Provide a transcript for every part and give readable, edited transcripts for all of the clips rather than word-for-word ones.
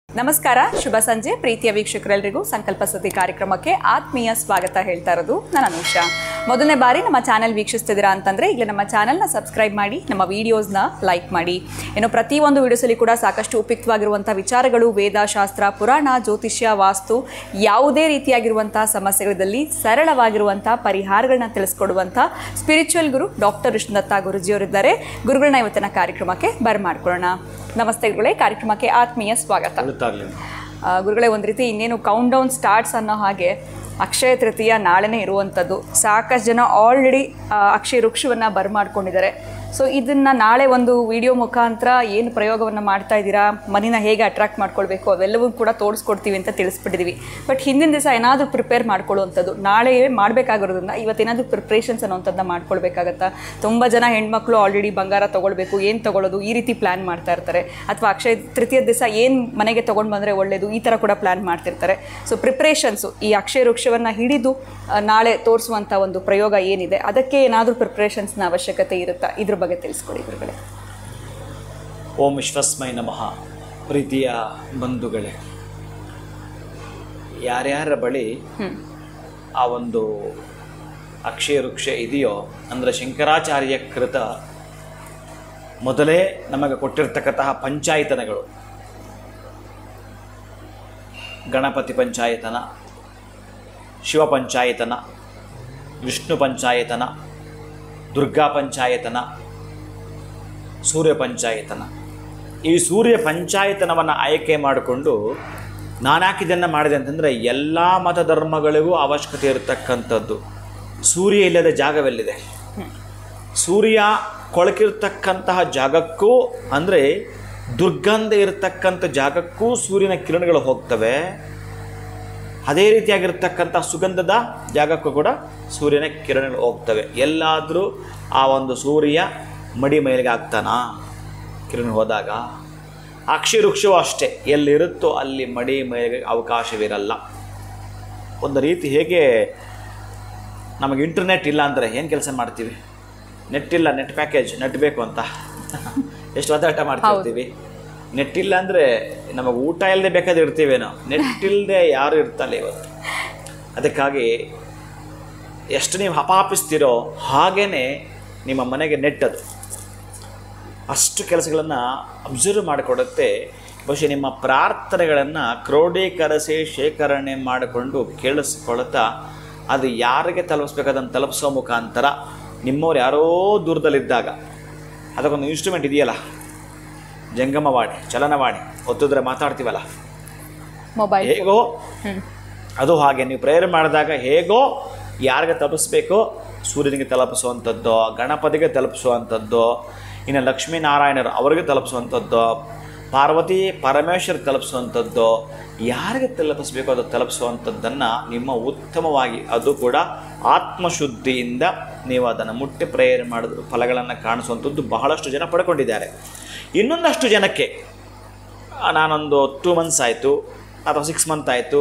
ನಮಸ್ಕಾರ, ಶುಭ ಸಂಜೆ ಪ್ರೀತಿಯ ವೀಕ್ಷಕರೆಲ್ಲರಿಗೂ ಸಂಕಲ್ಪ ಸುದ್ದಿ ಕಾರ್ಯಕ್ರಮಕ್ಕೆ ಆತ್ಮೀಯ ಸ್ವಾಗತ ಹೇಳ್ತಾ ಇರೋದು ನಾನು ಅನುಷಾ. ಮೊದಲನೇ ಬಾರಿ ನಮ್ಮ ಚಾನೆಲ್ ವೀಕ್ಷಿಸ್ತಿದ್ದೀರಾ ಅಂತಂದರೆ ಈಗಲೇ ನಮ್ಮ ಚಾನೆಲ್ನ ಸಬ್ಸ್ಕ್ರೈಬ್ ಮಾಡಿ, ನಮ್ಮ ವೀಡಿಯೋಸ್ನ ಲೈಕ್ ಮಾಡಿ. ಇನ್ನು ಪ್ರತಿಯೊಂದು ವೀಡಿಯೋಸಲ್ಲಿ ಕೂಡ ಸಾಕಷ್ಟು ಉಪಯುಕ್ತವಾಗಿರುವಂಥ ವಿಚಾರಗಳು, ವೇದ, ಶಾಸ್ತ್ರ, ಪುರಾಣ, ಜ್ಯೋತಿಷ್ಯ, ವಾಸ್ತು, ಯಾವುದೇ ರೀತಿಯಾಗಿರುವಂಥ ಸಮಸ್ಯೆಗಳಲ್ಲಿ ಸರಳವಾಗಿರುವಂಥ ಪರಿಹಾರಗಳನ್ನ ತಿಳಿಸ್ಕೊಡುವಂಥ ಸ್ಪಿರಿಚುವಲ್ ಗುರು ಡಾಕ್ಟರ್ ವಿಷ್ಣುದತ್ತ ಗುರುಜಿಯವರಿದ್ದಾರೆ. ಗುರುಗಳನ್ನ ಇವತ್ತಿನ ಕಾರ್ಯಕ್ರಮಕ್ಕೆ ಬರಮಾಡ್ಕೊಳ್ಳೋಣ. ನಮಸ್ತೆ ಗುರುಗಳೇ, ಕಾರ್ಯಕ್ರಮಕ್ಕೆ ಆತ್ಮೀಯ ಸ್ವಾಗತ. ಗುರುಗಳೇ, ಒಂದು ರೀತಿ ಇನ್ನೇನು ಕೌಂಟ್ ಡೌನ್ ಸ್ಟಾರ್ಟ್ಸ್ ಅನ್ನೋ ಹಾಗೆ ಅಕ್ಷಯ ತೃತೀಯ ನಾಳೆನೇ ಇರುವಂಥದ್ದು. ಸಾಕಷ್ಟು ಜನ ಆಲ್ರೆಡಿ ಅಕ್ಷಯ ವೃಕ್ಷವನ್ನು ಬರಮಾಡ್ಕೊಂಡಿದ್ದಾರೆ. ಸೊ ಇದನ್ನು ನಾಳೆ ಒಂದು ವಿಡಿಯೋ ಮುಖಾಂತರ ಏನು ಪ್ರಯೋಗವನ್ನು ಮಾಡ್ತಾ ಇದ್ದೀರಾ, ಮನಿನ ಹೇಗೆ ಅಟ್ರಾಕ್ಟ್ ಮಾಡ್ಕೊಳ್ಬೇಕು ಅವೆಲ್ಲವೂ ಕೂಡ ತೋರಿಸ್ಕೊಡ್ತೀವಿ ಅಂತ ತಿಳಿಸ್ಬಿಟ್ಟಿದ್ದೀವಿ. ಬಟ್ ಹಿಂದಿನ ದಿವಸ ಏನಾದರೂ ಪ್ರಿಪೇರ್ ಮಾಡ್ಕೊಳ್ಳುವಂಥದ್ದು, ನಾಳೆ ಮಾಡಬೇಕಾಗಿರೋದ್ರಿಂದ ಇವತ್ತೇನಾದರೂ ಪ್ರಿಪ್ರೇಷನ್ಸ್ ಅನ್ನೋಂಥದ್ದನ್ನ ಮಾಡ್ಕೊಳ್ಬೇಕಾಗತ್ತಾ? ತುಂಬ ಜನ ಹೆಣ್ಮಕ್ಳು ಆಲ್ರೆಡಿ ಬಂಗಾರ ತೊಗೊಳ್ಬೇಕು, ಏನು ತೊಗೊಳ್ಳೋದು ಈ ರೀತಿ ಪ್ಲ್ಯಾನ್ ಮಾಡ್ತಾ ಇರ್ತಾರೆ. ಅಥವಾ ಅಕ್ಷಯ ತೃತೀಯ ದಿವಸ ಏನು ಮನೆಗೆ ತೊಗೊಂಡು ಬಂದರೆ ಒಳ್ಳೆಯದು, ಈ ಥರ ಕೂಡ ಪ್ಲ್ಯಾನ್ ಮಾಡ್ತಿರ್ತಾರೆ. ಸೊ ಪ್ರಿಪ್ರೇಷನ್ಸು, ಈ ಅಕ್ಷಯ ವೃಕ್ಷವನ್ನು ಹಿಡಿದು ನಾಳೆ ತೋರಿಸುವಂಥ ಒಂದು ಪ್ರಯೋಗ ಏನಿದೆ, ಅದಕ್ಕೆ ಏನಾದರೂ ಪ್ರಿಪ್ರೇಷನ್ಸ್ನ ಅವಶ್ಯಕತೆ ಇರುತ್ತಾ? ಇದ್ರ ಬಗ್ಗೆ ತಿಳಿಸ್ಕೊಡಿ ಗುರುಗಳೇ. ಓಂ ವಿಶ್ವಸ್ಮೈ ನಮಃ. ಪ್ರೀತಿಯ ಬಂಧುಗಳೇ, ಯಾರ್ಯಾರ ಬಳಿ ಆ ಒಂದು ಅಕ್ಷಯ ವೃಕ್ಷ ಇದೆಯೋ, ಅಂದರೆ ಶಂಕರಾಚಾರ್ಯ ಕೃತ ಮೊದಲೇ ನಮಗೆ ಕೊಟ್ಟಿರ್ತಕ್ಕಂತಹ ಪಂಚಾಯತನಗಳು, ಗಣಪತಿ ಪಂಚಾಯತನ, ಶಿವ ಪಂಚಾಯತನ, ವಿಷ್ಣು ಪಂಚಾಯತನ, ದುರ್ಗಾ ಪಂಚಾಯತನ, ಸೂರ್ಯ ಪಂಚಾಯತನ. ಈ ಸೂರ್ಯ ಪಂಚಾಯತನವನ್ನು ಆಯ್ಕೆ ಮಾಡಿಕೊಂಡು ನಾನಾಕಿದನ್ನು ಮಾಡಿದೆ ಅಂತಂದರೆ ಎಲ್ಲ ಮತ ಧರ್ಮಗಳಿಗೂ ಅವಶ್ಯಕತೆ ಇರತಕ್ಕಂಥದ್ದು. ಸೂರ್ಯ ಇಲ್ಲದ ಜಾಗವೆಲ್ಲಿದೆ? ಸೂರ್ಯ ಕೊಳಕಿರ್ತಕ್ಕಂತಹ ಜಾಗಕ್ಕೂ, ಅಂದರೆ ದುರ್ಗಂಧ ಇರತಕ್ಕಂಥ ಜಾಗಕ್ಕೂ ಸೂರ್ಯನ ಕಿರಣಗಳು ಹೋಗ್ತವೆ. ಅದೇ ರೀತಿಯಾಗಿರ್ತಕ್ಕಂಥ ಸುಗಂಧದ ಜಾಗಕ್ಕೂ ಕೂಡ ಸೂರ್ಯನ ಕಿರಣಗಳು ಹೋಗ್ತವೆ. ಎಲ್ಲಾದರೂ ಆ ಒಂದು ಸೂರ್ಯ ಮಡಿ ಮೇಲೆಗೆ ಆಗ್ತಾನಾ ಕಿರಣ ಹೋದಾಗ? ಅಕ್ಷಯ ವೃಕ್ಷವೂ ಅಷ್ಟೇ, ಎಲ್ಲಿರುತ್ತೋ ಅಲ್ಲಿ ಮಡಿ ಮೇಲೆಗೆ ಅವಕಾಶವಿರಲ್ಲ. ಒಂದು ರೀತಿ ಹೇಗೆ ನಮಗೆ ಇಂಟರ್ನೆಟ್ ಇಲ್ಲ ಅಂದರೆ ಏನು ಕೆಲಸ ಮಾಡ್ತೀವಿ? ನೆಟ್ ಇಲ್ಲ, ನೆಟ್ ಪ್ಯಾಕೇಜ್, ನೆಟ್ ಬೇಕು ಅಂತ ಎಷ್ಟು ಒದ್ದಾಟ ಮಾಡ್ತಿರ್ತೀವಿ. ನೆಟ್ ಇಲ್ಲ ಅಂದರೆ ನಮಗೆ ಊಟ ಇಲ್ಲದೆ ಬೇಕಾದ್ರೆ ಇರ್ತೀವೇನೋ, ನೆಟ್ ಇಲ್ಲದೆ ಯಾರು ಇರ್ತಲ್ಲ ಇವತ್ತು. ಅದಕ್ಕಾಗಿ ಎಷ್ಟು ನೀವು ಹಪಾಪಿಸ್ತೀರೋ ಹಾಗೇ ನಿಮ್ಮ ಮನೆಗೆ ನೆಟ್ ಅದು ಅಷ್ಟು ಕೆಲಸಗಳನ್ನು ಅಬ್ಸರ್ವ್ ಮಾಡಿಕೊಡುತ್ತೆ. ಬಹುಶಃ ನಿಮ್ಮ ಪ್ರಾರ್ಥನೆಗಳನ್ನು ಕ್ರೋಢೀಕರಿಸಿ ಶೇಖರಣೆ ಮಾಡಿಕೊಂಡು ಕೇಳಿಸ್ಕೊಳ್ತಾ ಅದು ಯಾರಿಗೆ ತಲುಪಿಸ್ಬೇಕಾದನ್ನು ತಲುಪಿಸೋ ಮುಖಾಂತರ ನಿಮ್ಮವ್ರು ಯಾರೋ ದೂರದಲ್ಲಿದ್ದಾಗ ಅದಕ್ಕೊಂದು ಇನ್ಸ್ಟ್ರೂಮೆಂಟ್ ಇದೆಯಲ್ಲ, ಜಂಗಮವಾಣಿ, ಚಲನವಾಣಿ, ಒತ್ತಿದ್ರೆ ಮಾತಾಡ್ತೀವಲ್ಲ ಮೊಬೈಲ್, ಹೇಗೋ ಅದು ಹಾಗೆ ನೀವು ಪ್ರೇಯರ್ ಮಾಡಿದಾಗ ಹೇಗೋ ಯಾರಿಗೆ ತಲುಪಿಸ್ಬೇಕೋ ಸೂರ್ಯನಿಗೆ ತಲುಪಿಸುವಂಥದ್ದು, ಗಣಪತಿಗೆ ತಲುಪಿಸುವಂಥದ್ದು, ಇನ್ನು ಲಕ್ಷ್ಮೀನಾರಾಯಣರು ಅವರಿಗೆ ತಲುಪಿಸುವಂಥದ್ದು, ಪಾರ್ವತಿ ಪರಮೇಶ್ವರ ತಲುಪಿಸುವಂಥದ್ದು, ಯಾರಿಗೆ ತಲುಪಿಸ್ಬೇಕೋ ಅದು ತಲುಪಿಸುವಂಥದ್ದನ್ನು ನಿಮ್ಮ ಉತ್ತಮವಾಗಿ, ಅದು ಕೂಡ ಆತ್ಮಶುದ್ಧಿಯಿಂದ ನೀವು ಅದನ್ನು ಮುಟ್ಟಿ ಪ್ರೇಯರ್ ಮಾಡಿದ್ರು ಫಲಗಳನ್ನು ಕಾಣಿಸುವಂಥದ್ದು ಬಹಳಷ್ಟು ಜನ ಪಡ್ಕೊಂಡಿದ್ದಾರೆ. ಇನ್ನೊಂದಷ್ಟು ಜನಕ್ಕೆ ನಾನೊಂದು 2 months ಆಯಿತು ಅಥವಾ 6 months ಆಯಿತು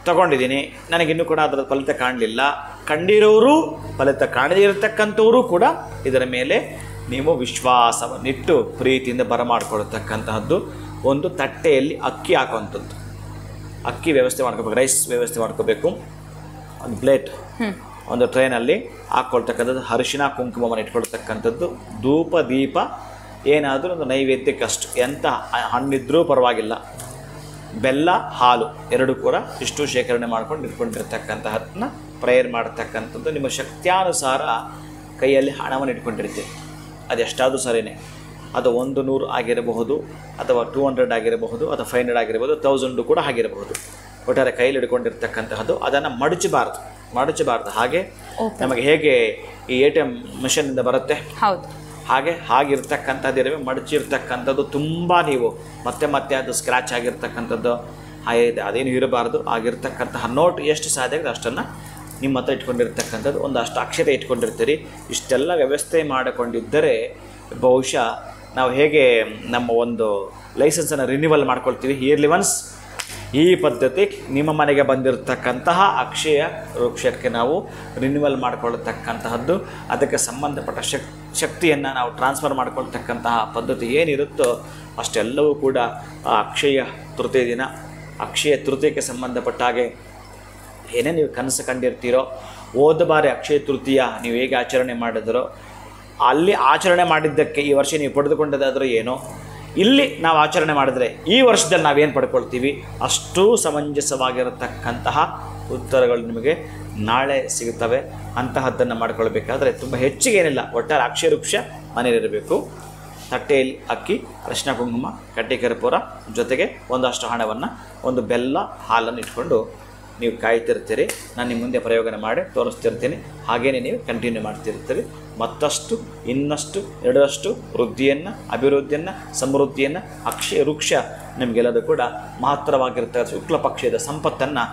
ತಗೊಂಡಿದ್ದೀನಿ, ನನಗಿನ್ನೂ ಕೂಡ ಅದರ ಫಲಿತ ಕಾಣಲಿಲ್ಲ. ಕಂಡಿರೋರು, ಫಲಿತ ಕಾಣದೇ ಇರತಕ್ಕಂಥವರು ಕೂಡ ಇದರ ಮೇಲೆ ನೀವು ವಿಶ್ವಾಸವನ್ನಿಟ್ಟು ಪ್ರೀತಿಯಿಂದ ಬರಮಾಡ್ಕೊಳ್ತಕ್ಕಂತಹದ್ದು. ಒಂದು ತಟ್ಟೆಯಲ್ಲಿ ಅಕ್ಕಿ ಹಾಕುವಂಥದ್ದು, ಅಕ್ಕಿ ವ್ಯವಸ್ಥೆ ಮಾಡ್ಕೋಬೇಕು, ರೈಸ್ ವ್ಯವಸ್ಥೆ ಮಾಡ್ಕೋಬೇಕು. ಒಂದು ಪ್ಲೇಟ್, ಒಂದು ಟ್ರೈನಲ್ಲಿ ಹಾಕ್ಕೊಳ್ತಕ್ಕಂಥದ್ದು, ಅರಿಶಿನ ಕುಂಕುಮವನ್ನು ಇಟ್ಕೊಳ್ತಕ್ಕಂಥದ್ದು, ಧೂಪ ದೀಪ ಏನಾದರೂ ಒಂದು ನೈವೇದ್ಯಕ್ಕಷ್ಟು, ಎಂಥ ಹಣ್ಣಿದ್ರೂ ಪರವಾಗಿಲ್ಲ, ಬೆಲ್ಲ ಹಾಲು ಎರಡೂ ಕೂಡ ಇಷ್ಟು ಶೇಖರಣೆ ಮಾಡ್ಕೊಂಡು ಇಟ್ಕೊಂಡಿರ್ತಕ್ಕಂತಹದನ್ನ ಪ್ರೇಯರ್ ಮಾಡ್ತಕ್ಕಂಥದ್ದು. ನಿಮ್ಮ ಶಕ್ತಿಯಾನುಸಾರ ಕೈಯಲ್ಲಿ ಹಣವನ್ನು ಇಟ್ಕೊಂಡಿರ್ತೀವಿ, ಅದೆಷ್ಟಾದರೂ ಸರಿಯೇ, ಅದು 100 ಆಗಿರಬಹುದು, ಅಥವಾ 200 ಆಗಿರಬಹುದು, ಅಥವಾ 500 ಆಗಿರಬಹುದು, 1000 ಕೂಡ ಆಗಿರಬಹುದು. ಒಟ್ಟಾರೆ ಕೈಯಲ್ಲಿ ಹಿಡ್ಕೊಂಡಿರ್ತಕ್ಕಂತಹದ್ದು ಅದನ್ನು ಮಡಚಬಾರ್ದು. ಹಾಗೆ ನಮಗೆ ಹೇಗೆ ಈ ATM ಮಿಷನ್ನಿಂದ ಬರುತ್ತೆ, ಹೌದು, ಹಾಗಿರ್ತಕ್ಕಂಥದ್ದು ಮಡಚಿರ್ತಕ್ಕಂಥದ್ದು. ತುಂಬ ನೀವು ಮತ್ತೆ ಅದು ಸ್ಕ್ರ್ಯಾಚ್ ಆಗಿರ್ತಕ್ಕಂಥದ್ದು ಅದೇನು ಇರಬಾರ್ದು. ಆಗಿರ್ತಕ್ಕಂತಹ ನೋಟ್ ಎಷ್ಟು ಸಾಧ್ಯ ಆಗಿದೆ ಅಷ್ಟನ್ನು ನಿಮ್ಮ ಹತ್ರ ಇಟ್ಕೊಂಡಿರ್ತಕ್ಕಂಥದ್ದು, ಒಂದಷ್ಟು ಅಕ್ಷತೆ ಇಟ್ಕೊಂಡಿರ್ತೀರಿ. ಇಷ್ಟೆಲ್ಲ ವ್ಯವಸ್ಥೆ ಮಾಡಿಕೊಂಡಿದ್ದರೆ ಬಹುಶಃ ನಾವು ಹೇಗೆ ನಮ್ಮ ಒಂದು ಲೈಸೆನ್ಸನ್ನು ರಿನ್ಯೂವಲ್ ಮಾಡ್ಕೊಳ್ತೀವಿ, ಇಯರ್ಲಿ ಒನ್ಸ್ ಈ ಪದ್ಧತಿ ನಿಮ್ಮ ಮನೆಗೆ ಬಂದಿರತಕ್ಕಂತಹ ಅಕ್ಷಯ ವೃಕ್ಷಕ್ಕೆ ನಾವು ರಿನ್ಯೂವಲ್ ಮಾಡಿಕೊಳ್ಳತಕ್ಕಂತಹದ್ದು, ಅದಕ್ಕೆ ಸಂಬಂಧಪಟ್ಟ ಶಕ್ತಿಯನ್ನು ನಾವು ಟ್ರಾನ್ಸ್ಫರ್ ಮಾಡಿಕೊಳ್ತಕ್ಕಂತಹ ಪದ್ಧತಿ ಏನಿರುತ್ತೋ ಅಷ್ಟೆಲ್ಲವೂ ಕೂಡ ಆ ಅಕ್ಷಯ ತೃತೀಯ ದಿನ, ಅಕ್ಷಯ ತೃತೀಯಕ್ಕೆ ಸಂಬಂಧಪಟ್ಟ ಹಾಗೆ ಏನೇ ನೀವು ಕನಸು ಕಂಡಿರ್ತೀರೋ, ಹೋದ ಬಾರಿ ಅಕ್ಷಯ ತೃತೀಯ ನೀವು ಹೇಗೆ ಆಚರಣೆ ಮಾಡಿದ್ರೋ ಅಲ್ಲಿ ಆಚರಣೆ ಮಾಡಿದ್ದಕ್ಕೆ ಈ ವರ್ಷ ನೀವು ಪಡೆದುಕೊಂಡದಾದರೂ ಏನೋ, ಇಲ್ಲಿ ನಾವು ಆಚರಣೆ ಮಾಡಿದ್ರೆ ಈ ವರ್ಷದಲ್ಲಿ ನಾವೇನು ಪಡ್ಕೊಳ್ತೀವಿ ಅಷ್ಟೂ ಸಮಂಜಸವಾಗಿರತಕ್ಕಂತಹ ಉತ್ತರಗಳು ನಿಮಗೆ ನಾಳೆ ಸಿಗುತ್ತವೆ. ಅಂತಹದ್ದನ್ನು ಮಾಡ್ಕೊಳ್ಬೇಕಾದ್ರೆ ತುಂಬ ಹೆಚ್ಚಿಗೆ ಏನಿಲ್ಲ, ಒಟ್ಟಾರೆ ಅಕ್ಷಯ ವೃಕ್ಷ ಮನೆಯಲ್ಲಿರಬೇಕು. ತಟ್ಟೆಯಲ್ಲಿ ಅಕ್ಕಿ, ಅರಿಶಿನ ಕುಂಕುಮ, ಕಡ್ಡಿ ಕರ್ಪೂರ ಜೊತೆಗೆ ಒಂದಷ್ಟು ಹಣವನ್ನು, ಒಂದು ಬೆಲ್ಲ, ಹಾಲನ್ನು ಇಟ್ಕೊಂಡು ನೀವು ಕಾಯ್ತಿರ್ತೀರಿ. ನಾನು ನಿಮ್ಮ ಮುಂದೆ ಪ್ರಯೋಗನ ಮಾಡಿ ತೋರಿಸ್ತಿರ್ತೀನಿ. ಹಾಗೇನೆ ನೀವು ಕಂಟಿನ್ಯೂ ಮಾಡ್ತಿರ್ತೀರಿ. ಮತ್ತಷ್ಟು ಇನ್ನಷ್ಟು ಎರಡರಷ್ಟು ವೃದ್ಧಿಯನ್ನು, ಅಭಿವೃದ್ಧಿಯನ್ನು, ಸಮೃದ್ಧಿಯನ್ನು ಅಕ್ಷಯ ವೃಕ್ಷ ನಿಮಗೆಲ್ಲದೂ ಕೂಡ ಮಹತ್ತರವಾಗಿರ್ತಕ್ಕಂಥ ಶುಕ್ಲ ಪಕ್ಷದ ಸಂಪತ್ತನ್ನು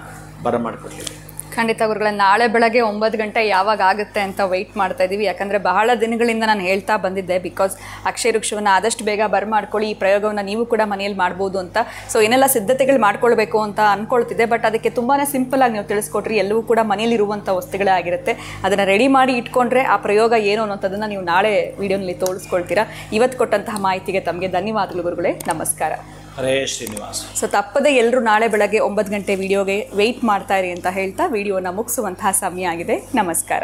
ಬರಮಾಡಿಕೊಡ್ಲಿದೆ. ಖಂಡಿತ ಗುರುಗಳೇ, ನಾಳೆ ಬೆಳಗ್ಗೆ 9 ಗಂಟೆ ಯಾವಾಗ ಆಗುತ್ತೆ ಅಂತ ವೆಯ್ಟ್ ಮಾಡ್ತಾ ಇದ್ದೀವಿ. ಯಾಕಂದರೆ ಬಹಳ ದಿನಗಳಿಂದ ನಾನು ಹೇಳ್ತಾ ಬಂದಿದ್ದೆ, ಬಿಕಾಸ್ ಅಕ್ಷಯ ವೃಕ್ಷವನ್ನು ಆದಷ್ಟು ಬೇಗ ಬರ್ಮಾಡ್ಕೊಳ್ಳಿ, ಈ ಪ್ರಯೋಗವನ್ನು ನೀವು ಕೂಡ ಮನೆಯಲ್ಲಿ ಮಾಡ್ಬೋದು ಅಂತ. ಸೊ ಏನೆಲ್ಲ ಸಿದ್ಧತೆಗಳು ಮಾಡ್ಕೊಳ್ಬೇಕು ಅಂತ ಅಂದ್ಕೊಳ್ತಿದ್ದೆ, ಬಟ್ ಅದಕ್ಕೆ ತುಂಬಾ ಸಿಂಪಲಾಗಿ ನೀವು ತಿಳಿಸ್ಕೊಟ್ರಿ. ಎಲ್ಲವೂ ಕೂಡ ಮನೆಯಲ್ಲಿರುವಂಥ ವಸ್ತುಗಳೇ ಆಗಿರುತ್ತೆ. ಅದನ್ನು ರೆಡಿ ಮಾಡಿ ಇಟ್ಕೊಂಡ್ರೆ ಆ ಪ್ರಯೋಗ ಏನು ಅನ್ನೋಂಥದ್ದನ್ನು ನೀವು ನಾಳೆ ವಿಡಿಯೋನಲ್ಲಿ ತೋರಿಸ್ಕೊಳ್ತೀರಾ. ಇವತ್ತು ಕೊಟ್ಟಂತಹ ಮಾಹಿತಿಗೆ ತಮಗೆ ಧನ್ಯವಾದಗಳು ಗುರುಗಳೇ. ನಮಸ್ಕಾರ. ಹರೇ ಶ್ರೀನಿವಾಸ. ಸೊ ತಪ್ಪದೆ ಎಲ್ಲರೂ ನಾಳೆ ಬೆಳಗ್ಗೆ 9 ಗಂಟೆ ವಿಡಿಯೋಗೆ ವೆಯ್ಟ್ ಮಾಡ್ತಾ ಇರಿ ಅಂತ ಹೇಳ್ತಾ ವಿಡಿಯೋನ ಮುಗಿಸುವಂತಹ ಸಮಯ ಆಗಿದೆ. ನಮಸ್ಕಾರ.